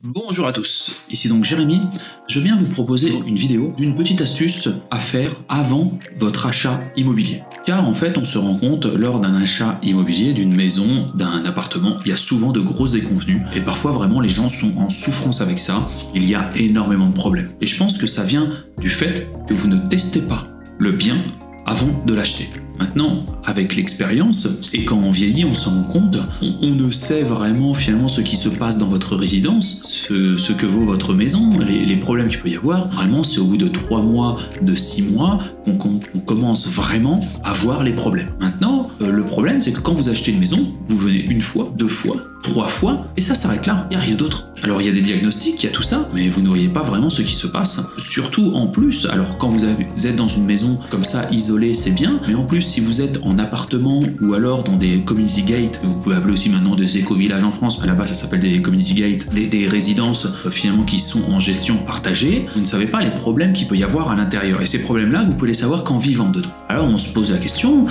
Bonjour à tous, ici donc Jérémy. Je viens vous proposer une vidéo d'une petite astuce à faire avant votre achat immobilier. Car en fait, on se rend compte lors d'un achat immobilier, d'une maison, d'un appartement, il y a souvent de grosses déconvenues et parfois vraiment les gens sont en souffrance avec ça. Il y a énormément de problèmes. Et je pense que ça vient du fait que vous ne testez pas le bien avant de l'acheter. Maintenant, avec l'expérience, et quand on vieillit, on s'en rend compte, on ne sait vraiment finalement ce qui se passe dans votre résidence, ce que vaut votre maison, les problèmes qu'il peut y avoir. Vraiment, c'est au bout de 3 mois, de 6 mois, qu'on commence vraiment à voir les problèmes. Maintenant, le problème, c'est que quand vous achetez une maison, vous venez 1 fois, 2 fois, 3 fois, et ça s'arrête là, il n'y a rien d'autre. Alors il y a des diagnostics, il y a tout ça, mais vous ne voyez pas vraiment ce qui se passe. Surtout en plus, alors quand vous êtes dans une maison comme ça, isolée, c'est bien, mais en plus si vous êtes en appartement ou alors dans des community gates, vous pouvez appeler aussi maintenant des éco-villages en France, mais là-bas ça s'appelle des community gates, des résidences finalement qui sont en gestion partagée, vous ne savez pas les problèmes qu'il peut y avoir à l'intérieur. Et ces problèmes-là, vous pouvez les savoir qu'en vivant dedans. Alors on se pose la question,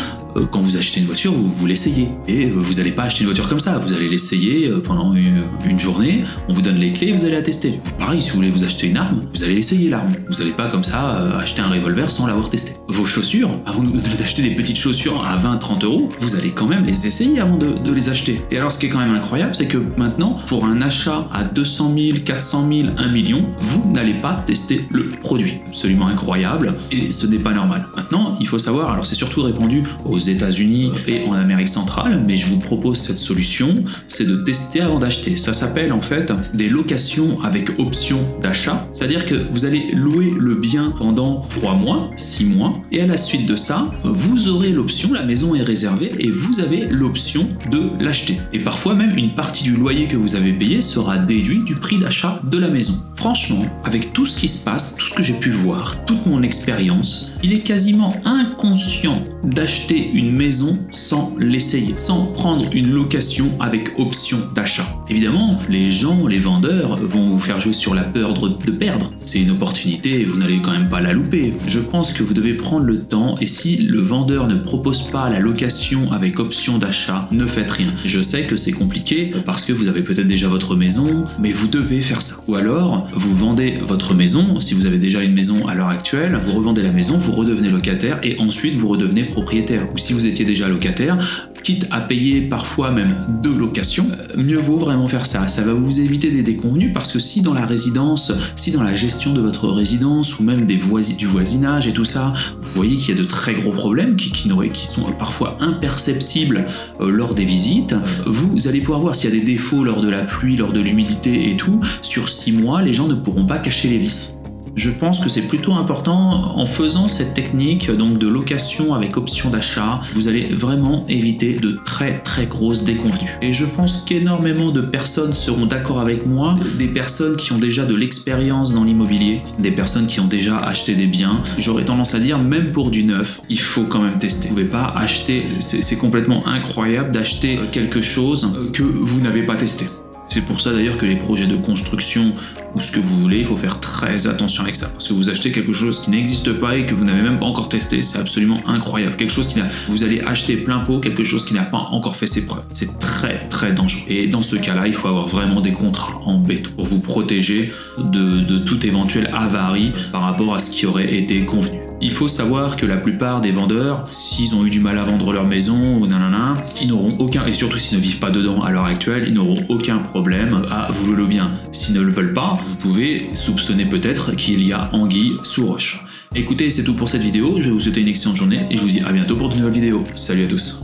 quand vous achetez une voiture, vous l'essayez. Et vous n'allez pas acheter une voiture comme ça, vous allez l'essayer pendant une journée, on vous donne les clés et vous allez la tester. Pareil, si vous voulez vous acheter une arme, vous allez essayer l'arme. Vous n'allez pas comme ça acheter un revolver sans l'avoir testé. Vos chaussures, avant d'acheter des petites chaussures à 20-30 euros, vous allez quand même les essayer avant de les acheter. Et alors ce qui est quand même incroyable, c'est que maintenant, pour un achat à 200 000, 400 000, 1 million, vous n'allez pas tester le produit. Absolument incroyable, et ce n'est pas normal. Maintenant, il faut savoir, alors c'est surtout répandu aux États-Unis et en Amérique centrale, mais je vous propose cette solution, c'est de tester avant d'acheter. Ça s'appelle en fait des locations avec option d'achat, c'est-à-dire que vous allez louer le bien pendant 3 mois, 6 mois, et à la suite de ça, vous aurez l'option, la maison est réservée, et vous avez l'option de l'acheter. Et parfois même une partie du loyer que vous avez payé sera déduit du prix d'achat de la maison. Franchement, avec tout ce qui se passe, tout ce que j'ai pu voir, toute mon expérience, il est quasiment inconscient d'acheter une maison sans l'essayer, sans prendre une location avec option d'achat. Évidemment, les gens, les vendeurs vont vous faire jouer sur la peur de perdre. C'est une opportunité et vous n'allez quand même pas la louper. Je pense que vous devez prendre le temps et si le vendeur ne propose pas la location avec option d'achat, ne faites rien. Je sais que c'est compliqué parce que vous avez peut-être déjà votre maison, mais vous devez faire ça. Ou alors, vous vendez votre maison, si vous avez déjà une maison à l'heure actuelle, vous revendez la maison, vous redevenez locataire et ensuite vous redevenez propriétaire. Ou si vous étiez déjà locataire, quitte à payer parfois même 2 locations, mieux vaut vraiment faire ça. Ça va vous éviter des déconvenues parce que si dans la résidence, si dans la gestion de votre résidence ou même du voisinage et tout ça, vous voyez qu'il y a de très gros problèmes qui sont parfois imperceptibles lors des visites, vous allez pouvoir voir s'il y a des défauts lors de la pluie, lors de l'humidité et tout. Sur 6 mois, les gens ne pourront pas cacher les vices. Je pense que c'est plutôt important, en faisant cette technique donc de location avec option d'achat, vous allez vraiment éviter de très grosses déconvenues. Et je pense qu'énormément de personnes seront d'accord avec moi, des personnes qui ont déjà de l'expérience dans l'immobilier, des personnes qui ont déjà acheté des biens. J'aurais tendance à dire, même pour du neuf, il faut quand même tester. Vous ne pouvez pas acheter, c'est complètement incroyable d'acheter quelque chose que vous n'avez pas testé. C'est pour ça d'ailleurs que les projets de construction ou ce que vous voulez, il faut faire très attention avec ça. Parce que vous achetez quelque chose qui n'existe pas et que vous n'avez même pas encore testé, c'est absolument incroyable. Quelque chose vous allez acheter plein pot, quelque chose qui n'a pas encore fait ses preuves. C'est très dangereux. Et dans ce cas-là, il faut avoir vraiment des contrats en béton pour vous protéger de toute éventuelle avarie par rapport à ce qui aurait été convenu. Il faut savoir que la plupart des vendeurs, s'ils ont eu du mal à vendre leur maison ou nanana, ils n'auront aucun, et surtout s'ils ne vivent pas dedans à l'heure actuelle, ils n'auront aucun problème à vous louer le bien. S'ils ne le veulent pas, vous pouvez soupçonner peut-être qu'il y a anguille sous roche. Écoutez, c'est tout pour cette vidéo, je vais vous souhaiter une excellente journée et je vous dis à bientôt pour de nouvelles vidéos. Salut à tous.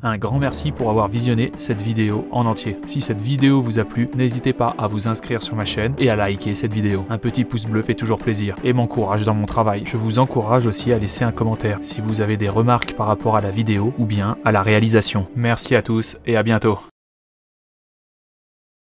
Un grand merci pour avoir visionné cette vidéo en entier. Si cette vidéo vous a plu, n'hésitez pas à vous inscrire sur ma chaîne et à liker cette vidéo. Un petit pouce bleu fait toujours plaisir et m'encourage dans mon travail. Je vous encourage aussi à laisser un commentaire si vous avez des remarques par rapport à la vidéo ou bien à la réalisation. Merci à tous et à bientôt.